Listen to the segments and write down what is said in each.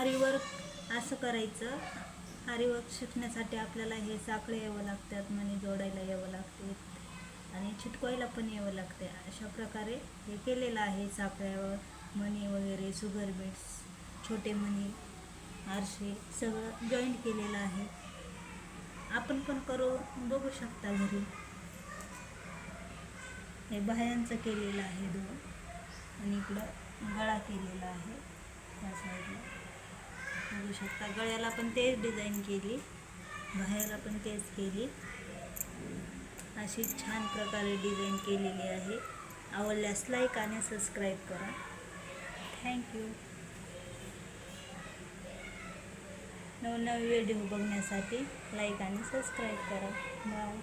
आरीवर्क असं करायचं. आरीवर्क शिकण्यासाठी आपल्याला हे साखळे यावं लागतात, मणी जोडायला यावं लागते आणि चिटकवायला पण यावं लागते. अशा प्रकारे हे केलेलं आहे. साखळ्यावर मणी वगैरे, शुगर बीट्स, छोटे मणी, आरसे सगळं जॉईंट केलेलं आहे. आपण पण करून बघू शकता घरी. हे बाह्यांचं केलेलं आहे 2 आणि इकडं गळा केलेला आहे त्या साईडला बघू शकता. गळ्याला पण तेच डिझाईन केली, बाह्याला पण तेच केली. अशी छान प्रकारे डिझाईन केलेली आहे. आवडल्यास लाईक आणि सबस्क्राईब करा. थँक्यू. नवनवीन व्हिडिओ बघण्यासाठी लाईक आणि सबस्क्राईब करा. बाय.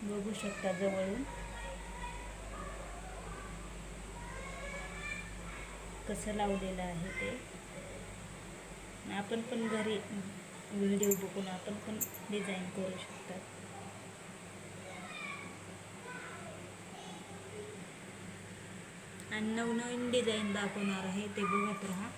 बघू शकता जवळून कसं लावलेलं आहे ते. आपण पण घरी व्हिडिओ बघून आपण पण डिझाईन करू शकतात. आणि नवनवीन डिझाईन दाखवणार आहे, ते बघत राहा.